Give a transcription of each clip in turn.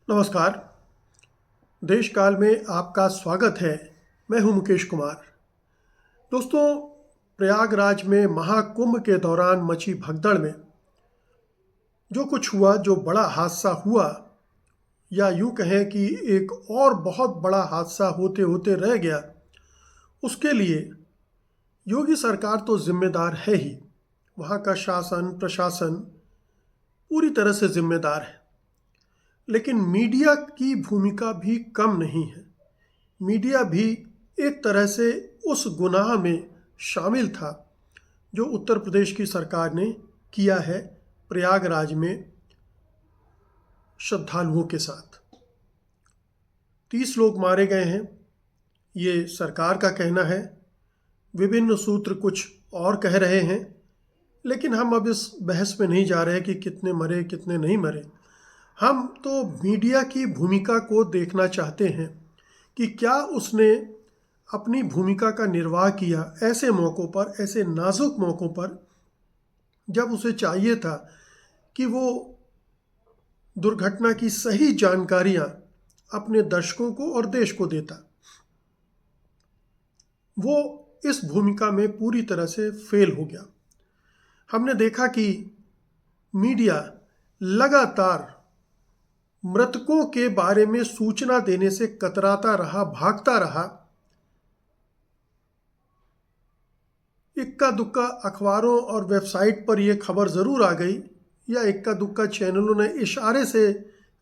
नमस्कार। देश काल में आपका स्वागत है। मैं हूं मुकेश कुमार। दोस्तों, प्रयागराज में महाकुंभ के दौरान मची भगदड़ में जो कुछ हुआ, जो बड़ा हादसा हुआ, या यूं कहें कि एक और बहुत बड़ा हादसा होते होते रह गया, उसके लिए योगी सरकार तो जिम्मेदार है ही। वहाँ का शासन प्रशासन पूरी तरह से जिम्मेदार है। लेकिन मीडिया की भूमिका भी कम नहीं है। मीडिया भी एक तरह से उस गुनाह में शामिल था जो उत्तर प्रदेश की सरकार ने किया है प्रयागराज में श्रद्धालुओं के साथ। 30 लोग मारे गए हैं, ये सरकार का कहना है। विभिन्न सूत्र कुछ और कह रहे हैं, लेकिन हम अब इस बहस में नहीं जा रहे कि कितने मरे कितने नहीं मरे। हम तो मीडिया की भूमिका को देखना चाहते हैं कि क्या उसने अपनी भूमिका का निर्वाह किया ऐसे मौक़ों पर, ऐसे नाजुक मौक़ों पर, जब उसे चाहिए था कि वो दुर्घटना की सही जानकारियां अपने दर्शकों को और देश को देता। वो इस भूमिका में पूरी तरह से फेल हो गया। हमने देखा कि मीडिया लगातार मृतकों के बारे में सूचना देने से कतराता रहा, भागता रहा। इक्का दुक्का अखबारों और वेबसाइट पर यह खबर ज़रूर आ गई, या इक्का दुक्का चैनलों ने इशारे से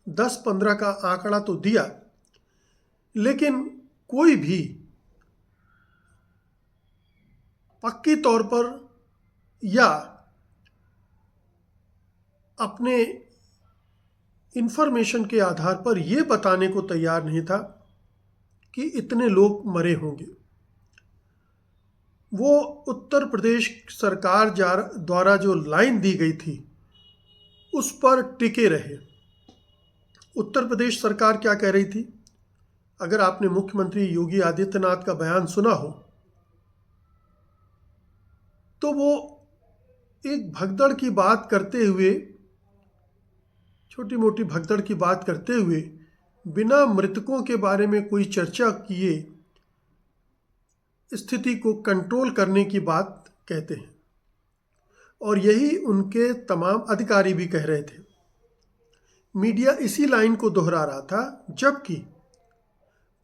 10-15 का आंकड़ा तो दिया, लेकिन कोई भी पक्की तौर पर या अपने इंफॉर्मेशन के आधार पर यह बताने को तैयार नहीं था कि इतने लोग मरे होंगे। वो उत्तर प्रदेश सरकार द्वारा जो लाइन दी गई थी उस पर टिके रहे। उत्तर प्रदेश सरकार क्या कह रही थी? अगर आपने मुख्यमंत्री योगी आदित्यनाथ का बयान सुना हो तो वो एक भगदड़ की बात करते हुए, छोटी मोटी भगदड़ की बात करते हुए, बिना मृतकों के बारे में कोई चर्चा किए स्थिति को कंट्रोल करने की बात कहते हैं। और यही उनके तमाम अधिकारी भी कह रहे थे। मीडिया इसी लाइन को दोहरा रहा था, जबकि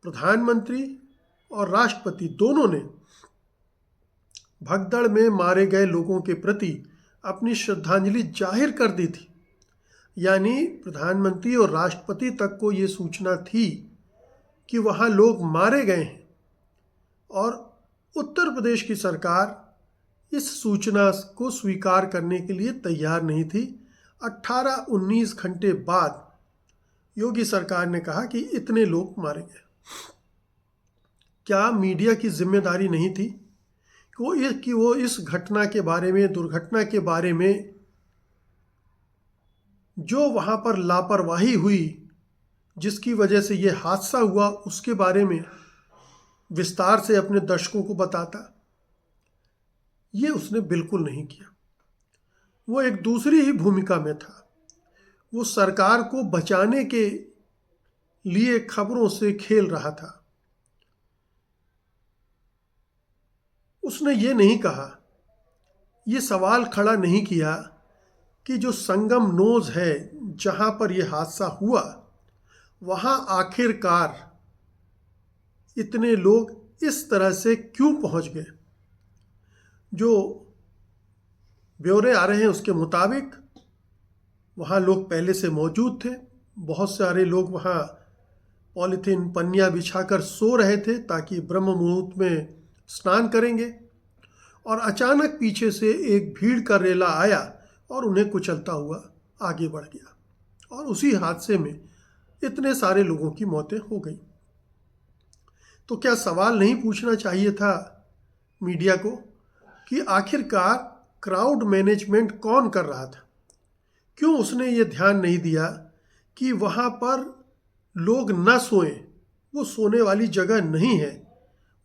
प्रधानमंत्री और राष्ट्रपति दोनों ने भगदड़ में मारे गए लोगों के प्रति अपनी श्रद्धांजलि जाहिर कर दी थी। यानी प्रधानमंत्री और राष्ट्रपति तक को ये सूचना थी कि वहाँ लोग मारे गए हैं, और उत्तर प्रदेश की सरकार इस सूचना को स्वीकार करने के लिए तैयार नहीं थी। 18-19 घंटे बाद योगी सरकार ने कहा कि इतने लोग मारे गए। क्या मीडिया की जिम्मेदारी नहीं थी कि वो इस घटना के बारे में, दुर्घटना के बारे में, जो वहाँ पर लापरवाही हुई जिसकी वजह से ये हादसा हुआ, उसके बारे में विस्तार से अपने दर्शकों को बताता? ये उसने बिल्कुल नहीं किया। वो एक दूसरी ही भूमिका में था। वो सरकार को बचाने के लिए खबरों से खेल रहा था। उसने ये नहीं कहा, ये सवाल खड़ा नहीं किया कि जो संगम नोज है जहाँ पर यह हादसा हुआ, वहाँ आखिरकार इतने लोग इस तरह से क्यों पहुँच गए। जो ब्यौरे आ रहे हैं उसके मुताबिक वहाँ लोग पहले से मौजूद थे। बहुत सारे लोग वहाँ पॉलीथीन पन्नियाँ बिछाकर सो रहे थे ताकि ब्रह्म मुहूर्त में स्नान करेंगे, और अचानक पीछे से एक भीड़ का रेला आया और उन्हें कुचलता हुआ आगे बढ़ गया, और उसी हादसे में इतने सारे लोगों की मौतें हो गई। तो क्या सवाल नहीं पूछना चाहिए था मीडिया को कि आखिरकार क्राउड मैनेजमेंट कौन कर रहा था? क्यों उसने ये ध्यान नहीं दिया कि वहाँ पर लोग न सोएं? वो सोने वाली जगह नहीं है।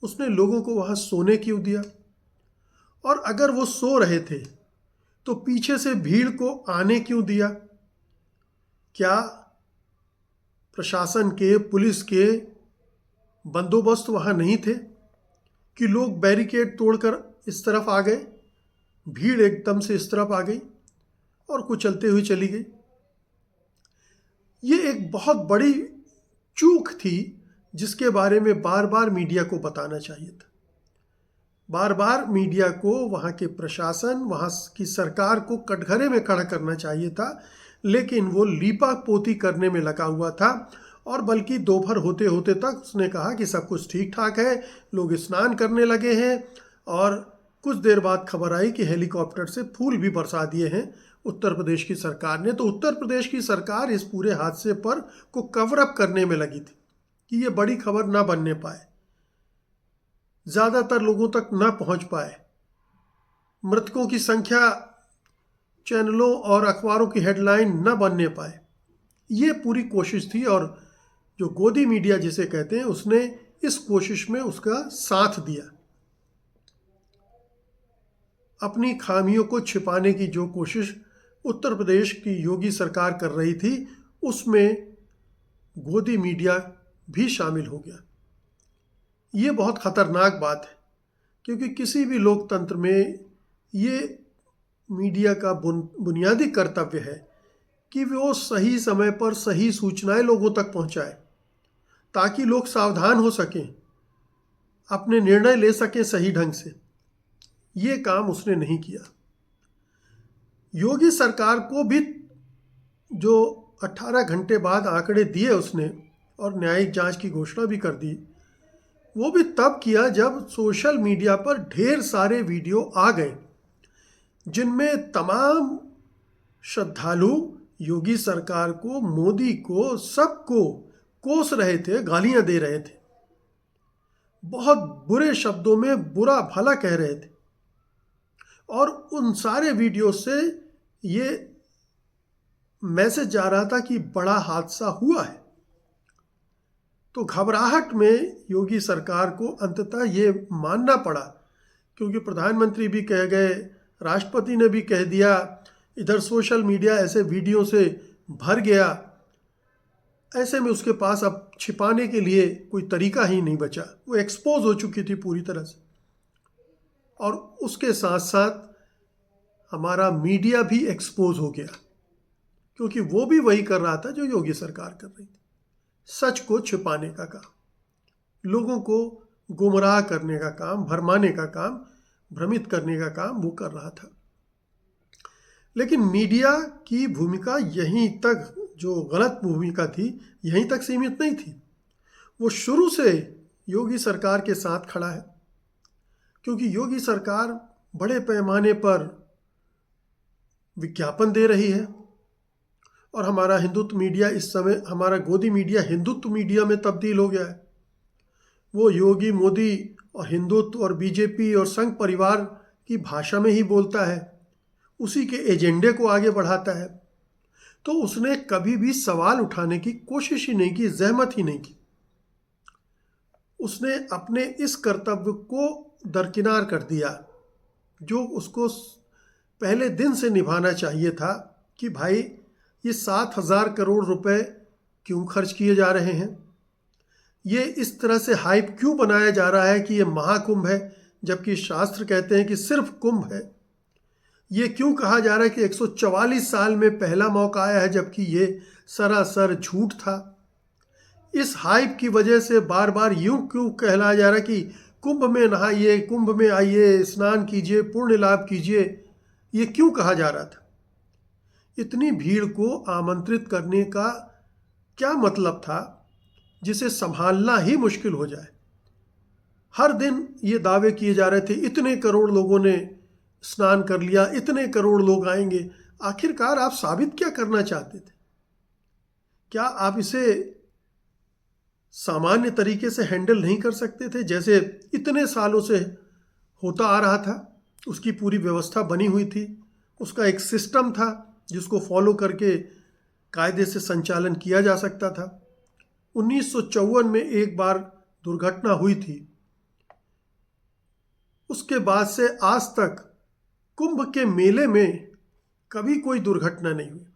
उसने लोगों को वहाँ सोने क्यों दिया? और अगर वो सो रहे थे तो पीछे से भीड़ को आने क्यों दिया? क्या प्रशासन के, पुलिस के बंदोबस्त वहाँ नहीं थे कि लोग बैरिकेड तोड़कर इस तरफ आ गए, भीड़ एकदम से इस तरफ आ गई और कुचलते हुए चली गई। ये एक बहुत बड़ी चूक थी जिसके बारे में बार बार मीडिया को बताना चाहिए था। बार बार मीडिया को वहाँ के प्रशासन, वहाँ की सरकार को कटघरे में खड़ा करना चाहिए था, लेकिन वो लीपा पोती करने में लगा हुआ था। और बल्कि दोपहर होते होते तक उसने कहा कि सब कुछ ठीक ठाक है, लोग स्नान करने लगे हैं। और कुछ देर बाद खबर आई कि हेलीकॉप्टर से फूल भी बरसा दिए हैं उत्तर प्रदेश की सरकार ने। तो उत्तर प्रदेश की सरकार इस पूरे हादसे पर को कवर अप करने में लगी थी कि ये बड़ी खबर ना बनने पाए, ज़्यादातर लोगों तक ना पहुंच पाए, मृतकों की संख्या चैनलों और अखबारों की हेडलाइन न बनने पाए। ये पूरी कोशिश थी और जो गोदी मीडिया जिसे कहते हैं उसने इस कोशिश में उसका साथ दिया। अपनी खामियों को छिपाने की जो कोशिश उत्तर प्रदेश की योगी सरकार कर रही थी उसमें गोदी मीडिया भी शामिल हो गया। ये बहुत ख़तरनाक बात है क्योंकि किसी भी लोकतंत्र में ये मीडिया का बुनियादी कर्तव्य है कि वो सही समय पर सही सूचनाएं लोगों तक पहुंचाए ताकि लोग सावधान हो सकें, अपने निर्णय ले सकें सही ढंग से। ये काम उसने नहीं किया। योगी सरकार को भी जो 18 घंटे बाद आंकड़े दिए उसने और न्यायिक जांच की घोषणा भी कर दी, वो भी तब किया जब सोशल मीडिया पर ढेर सारे वीडियो आ गए जिनमें तमाम श्रद्धालु योगी सरकार को, मोदी को, सबको कोस रहे थे, गालियां दे रहे थे, बहुत बुरे शब्दों में बुरा भला कह रहे थे। और उन सारे वीडियो से ये मैसेज जा रहा था कि बड़ा हादसा हुआ है। तो घबराहट में योगी सरकार को अंततः ये मानना पड़ा, क्योंकि प्रधानमंत्री भी कह गए, राष्ट्रपति ने भी कह दिया, इधर सोशल मीडिया ऐसे वीडियो से भर गया। ऐसे में उसके पास अब छिपाने के लिए कोई तरीका ही नहीं बचा। वो एक्सपोज हो चुकी थी पूरी तरह से। और उसके साथ साथ हमारा मीडिया भी एक्सपोज हो गया, क्योंकि वो भी वही कर रहा था जो योगी सरकार कर रही थी, सच को छिपाने का काम, लोगों को गुमराह करने का काम, भरमाने का काम, भ्रमित करने का काम वो कर रहा था। लेकिन मीडिया की भूमिका यहीं तक, जो गलत भूमिका थी, यहीं तक सीमित नहीं थी। वो शुरू से योगी सरकार के साथ खड़ा है, क्योंकि योगी सरकार बड़े पैमाने पर विज्ञापन दे रही है। और हमारा हिंदुत्व मीडिया इस समय, हमारा गोदी मीडिया हिंदुत्व मीडिया में तब्दील हो गया है। वो योगी, मोदी और हिंदुत्व और बीजेपी और संघ परिवार की भाषा में ही बोलता है, उसी के एजेंडे को आगे बढ़ाता है। तो उसने कभी भी सवाल उठाने की कोशिश ही नहीं की, जहमत ही नहीं की। उसने अपने इस कर्तव्य को दरकिनार कर दिया जो उसको पहले दिन से निभाना चाहिए था, कि भाई ये 7,000 करोड़ रुपए क्यों खर्च किए जा रहे हैं, ये इस तरह से हाइप क्यों बनाया जा रहा है कि ये महाकुंभ है, जबकि शास्त्र कहते हैं कि सिर्फ कुंभ है। ये क्यों कहा जा रहा है कि 144 साल में पहला मौका आया है, जबकि ये सरासर झूठ था। इस हाइप की वजह से बार बार यूं क्यों कहलाया जा रहा है कि कुंभ में नहाइए, कुंभ में आइए, स्नान कीजिए, पुण्य लाभ कीजिए, ये क्यों कहा जा रहा था? इतनी भीड़ को आमंत्रित करने का क्या मतलब था जिसे संभालना ही मुश्किल हो जाए। हर दिन ये दावे किए जा रहे थे, इतने करोड़ लोगों ने स्नान कर लिया, इतने करोड़ लोग आएंगे। आखिरकार आप साबित क्या करना चाहते थे? क्या आप इसे सामान्य तरीके से हैंडल नहीं कर सकते थे, जैसे इतने सालों से होता आ रहा था? उसकी पूरी व्यवस्था बनी हुई थी, उसका एक सिस्टम था जिसको फॉलो करके कायदे से संचालन किया जा सकता था। 1954 में एक बार दुर्घटना हुई थी, उसके बाद से आज तक कुंभ के मेले में कभी कोई दुर्घटना नहीं हुई।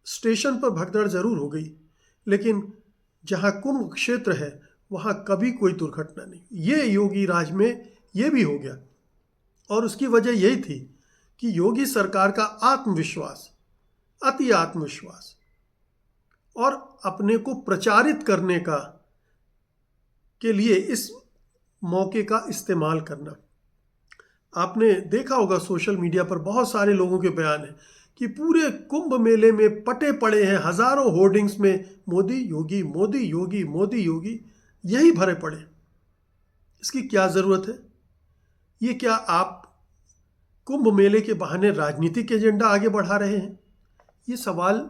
स्टेशन पर भगदड़ जरूर हो गई, लेकिन जहाँ कुंभ क्षेत्र है वहाँ कभी कोई दुर्घटना नहीं। ये योगी राज में ये भी हो गया, और उसकी वजह यही थी कि योगी सरकार का आत्मविश्वास, अति आत्मविश्वास और अपने को प्रचारित करने का के लिए इस मौके का इस्तेमाल करना। आपने देखा होगा सोशल मीडिया पर बहुत सारे लोगों के बयान हैं कि पूरे कुंभ मेले में पटे पड़े हैं, हजारों होर्डिंग्स में मोदी योगी मोदी योगी मोदी योगी यही भरे पड़े। इसकी क्या ज़रूरत है? ये क्या आप कुंभ मेले के बहाने राजनीतिक एजेंडा आगे बढ़ा रहे हैं? ये सवाल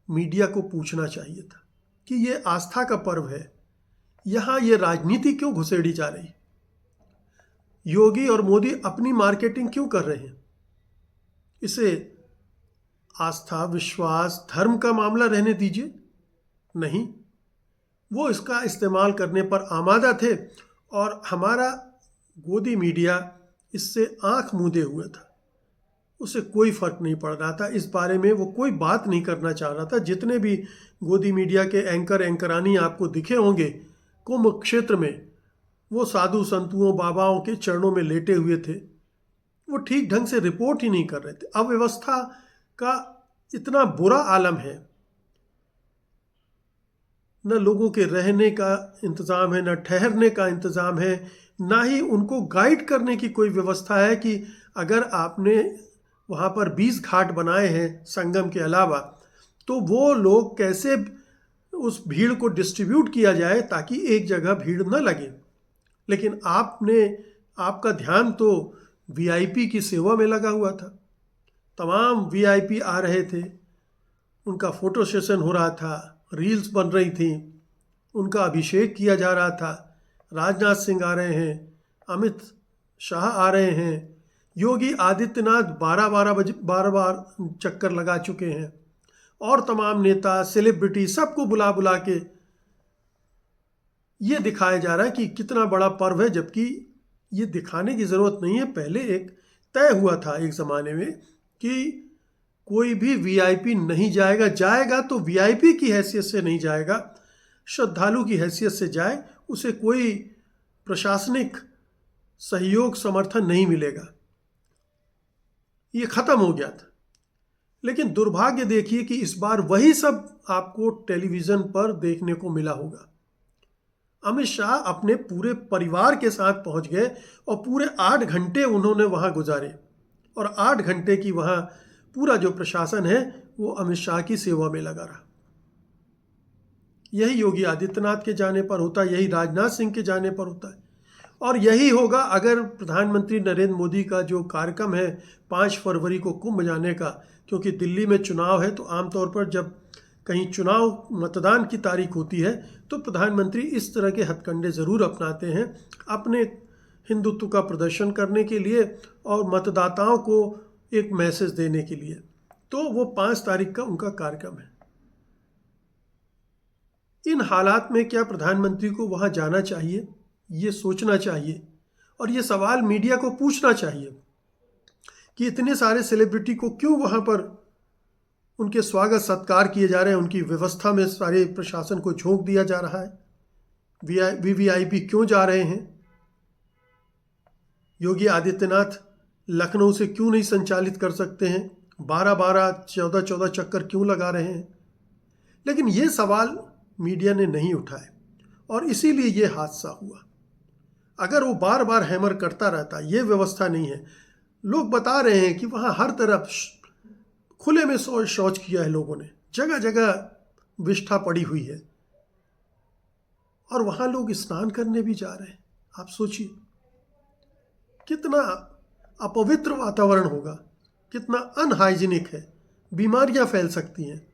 मीडिया को पूछना चाहिए था कि ये आस्था का पर्व है, यहाँ ये राजनीति क्यों घुसेड़ी जा रही? योगी और मोदी अपनी मार्केटिंग क्यों कर रहे हैं? इसे आस्था, विश्वास, धर्म का मामला रहने दीजिए। नहीं, वो इसका इस्तेमाल करने पर आमादा थे और हमारा गोदी मीडिया इससे आंख मूंदे हुए था। उसे कोई फर्क नहीं पड़ रहा था, इस बारे में वो कोई बात नहीं करना चाह रहा था। जितने भी गोदी मीडिया के एंकरानी आपको दिखे होंगे कुंभ क्षेत्र में, वो साधु संतों बाबाओं के चरणों में लेटे हुए थे। वो ठीक ढंग से रिपोर्ट ही नहीं कर रहे थे। अव्यवस्था का इतना बुरा आलम है, न लोगों के रहने का इंतज़ाम है, न ठहरने का इंतज़ाम है, ना ही उनको गाइड करने की कोई व्यवस्था है कि अगर आपने वहाँ पर 20 घाट बनाए हैं संगम के अलावा, तो वो लोग कैसे उस भीड़ को डिस्ट्रीब्यूट किया जाए ताकि एक जगह भीड़ न लगे। लेकिन आपका ध्यान तो वीआईपी की सेवा में लगा हुआ था। तमाम वीआईपी आ रहे थे, उनका फोटो सेशन हो रहा था, रील्स बन रही थी, उनका अभिषेक किया जा रहा था। राजनाथ सिंह आ रहे हैं, अमित शाह आ रहे हैं, योगी आदित्यनाथ 12 चक्कर लगा चुके हैं, और तमाम नेता, सेलिब्रिटी सबको बुला बुला के ये दिखाया जा रहा है कि कितना बड़ा पर्व है। जबकि ये दिखाने की ज़रूरत नहीं है। पहले एक तय हुआ था एक ज़माने में कि कोई भी वीआईपी नहीं जाएगा, जाएगा तो वीआईपी की हैसियत से नहीं जाएगा, श्रद्धालु की हैसियत से जाए, उसे कोई प्रशासनिक सहयोग समर्थन नहीं मिलेगा। ये ख़त्म हो गया था। लेकिन दुर्भाग्य देखिए कि इस बार वही सब आपको टेलीविज़न पर देखने को मिला होगा। अमित शाह अपने पूरे परिवार के साथ पहुंच गए और पूरे 8 घंटे उन्होंने वहां गुजारे, और 8 घंटे की वहां पूरा जो प्रशासन है वो अमित शाह की सेवा में लगा रहा। यही योगी आदित्यनाथ के जाने पर होता है, यही राजनाथ सिंह के जाने पर होता है, और यही होगा अगर प्रधानमंत्री नरेंद्र मोदी का जो कार्यक्रम है 5 फरवरी को कुंभ जाने का। क्योंकि दिल्ली में चुनाव है, तो आमतौर पर जब कहीं चुनाव मतदान की तारीख होती है तो प्रधानमंत्री इस तरह के हथकंडे ज़रूर अपनाते हैं अपने हिंदुत्व का प्रदर्शन करने के लिए और मतदाताओं को एक मैसेज देने के लिए। तो वो 5 तारीख का उनका कार्यक्रम है। इन हालात में क्या प्रधानमंत्री को वहाँ जाना चाहिए? ये सोचना चाहिए, और ये सवाल मीडिया को पूछना चाहिए कि इतने सारे सेलिब्रिटी को क्यों वहाँ पर उनके स्वागत सत्कार किए जा रहे हैं, उनकी व्यवस्था में सारे प्रशासन को झोंक दिया जा रहा है। वीवीआईपी क्यों जा रहे हैं? योगी आदित्यनाथ लखनऊ से क्यों नहीं संचालित कर सकते हैं? 12 14 चक्कर क्यों लगा रहे हैं? लेकिन ये सवाल मीडिया ने नहीं उठाए, और इसीलिए ये हादसा हुआ। अगर वो बार बार हैमर करता रहता, ये व्यवस्था नहीं है। लोग बता रहे हैं कि वहाँ हर तरफ खुले में शौच किया है लोगों ने, जगह जगह विष्ठा पड़ी हुई है, और वहाँ लोग स्नान करने भी जा रहे हैं। आप सोचिए कितना अपवित्र वातावरण होगा, कितना अनहाइजीनिक है, बीमारियां फैल सकती हैं।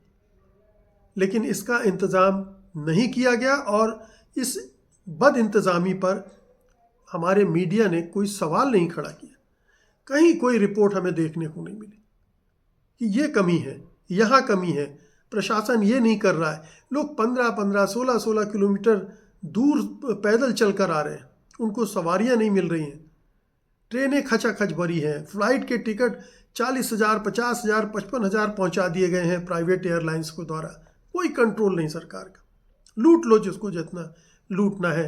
लेकिन इसका इंतज़ाम नहीं किया गया, और इस बद इंतज़ामी पर हमारे मीडिया ने कोई सवाल नहीं खड़ा किया। कहीं कोई रिपोर्ट हमें देखने को नहीं मिली कि ये कमी है, यहाँ कमी है, प्रशासन ये नहीं कर रहा है। लोग 15 16 किलोमीटर दूर पैदल चल कर आ रहे हैं, उनको सवारियाँ नहीं मिल रही हैं, ट्रेनें खचाखच भरी हैं, फ्लाइट के टिकट 40,000 50,000 55,000 पहुँचा दिए गए हैं प्राइवेट एयरलाइंस को द्वारा। कोई कंट्रोल नहीं सरकार का। लूट लो जिसको जितना लूटना है।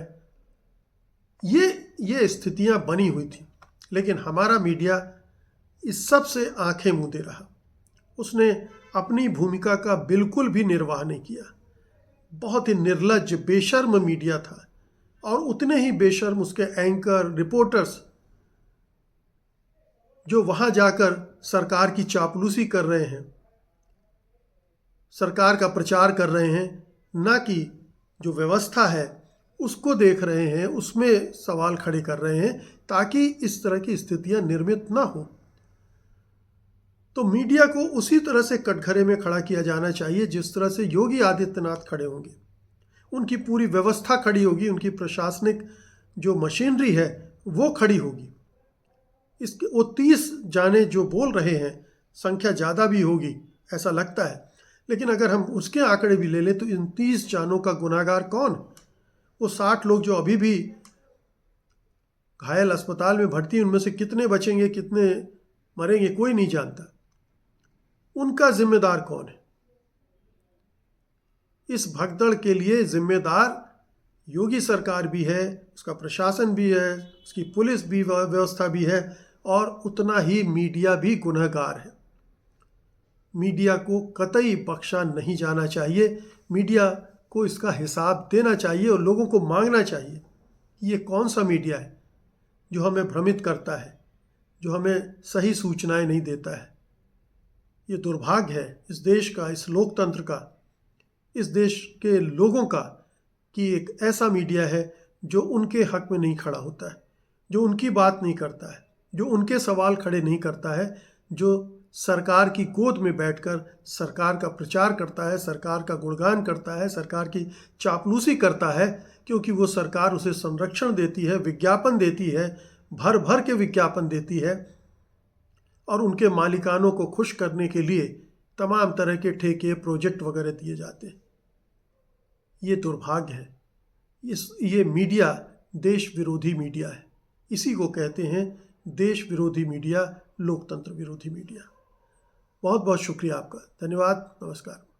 ये स्थितियां बनी हुई थी, लेकिन हमारा मीडिया इस सब से आंखें मूंदे रहा। उसने अपनी भूमिका का बिल्कुल भी निर्वाह नहीं किया। बहुत ही निर्लज्ज बेशर्म मीडिया था, और उतने ही बेशर्म उसके एंकर रिपोर्टर्स जो वहां जाकर सरकार की चापलूसी कर रहे हैं, सरकार का प्रचार कर रहे हैं, ना कि जो व्यवस्था है उसको देख रहे हैं, उसमें सवाल खड़े कर रहे हैं ताकि इस तरह की स्थितियां निर्मित ना हो। तो मीडिया को उसी तरह से कटघरे में खड़ा किया जाना चाहिए जिस तरह से योगी आदित्यनाथ खड़े होंगे। उनकी पूरी व्यवस्था खड़ी होगी, उनकी प्रशासनिक जो मशीनरी है वो खड़ी होगी। इसके वो 30 जाने जो बोल रहे हैं, संख्या ज़्यादा भी होगी ऐसा लगता है, लेकिन अगर हम उसके आंकड़े भी ले लें तो इन 30 जानों का गुनाहगार कौन? वो 60 लोग जो अभी भी घायल अस्पताल में भर्ती, उनमें से कितने बचेंगे, कितने मरेंगे, कोई नहीं जानता। उनका जिम्मेदार कौन है? इस भगदड़ के लिए जिम्मेदार योगी सरकार भी है, उसका प्रशासन भी है, उसकी पुलिस भी व्यवस्था भी है, और उतना ही मीडिया भी गुनहगार है। मीडिया को कतई बख्शा नहीं जाना चाहिए। मीडिया को इसका हिसाब देना चाहिए और लोगों को मांगना चाहिए कि ये कौन सा मीडिया है जो हमें भ्रमित करता है, जो हमें सही सूचनाएं नहीं देता है। ये दुर्भाग्य है इस देश का, इस लोकतंत्र का, इस देश के लोगों का, कि एक ऐसा मीडिया है जो उनके हक में नहीं खड़ा होता है, जो उनकी बात नहीं करता है, जो उनके सवाल खड़े नहीं करता है, जो सरकार की गोद में बैठकर सरकार का प्रचार करता है, सरकार का गुणगान करता है, सरकार की चापलूसी करता है, क्योंकि वो सरकार उसे संरक्षण देती है, विज्ञापन देती है, भर भर के विज्ञापन देती है, और उनके मालिकानों को खुश करने के लिए तमाम तरह के ठेके, प्रोजेक्ट वगैरह दिए जाते हैं। ये दुर्भाग्य है। ये मीडिया देश विरोधी मीडिया है। इसी को कहते हैं देश विरोधी मीडिया, लोकतंत्र विरोधी मीडिया। बहुत बहुत शुक्रिया आपका। धन्यवाद। नमस्कार।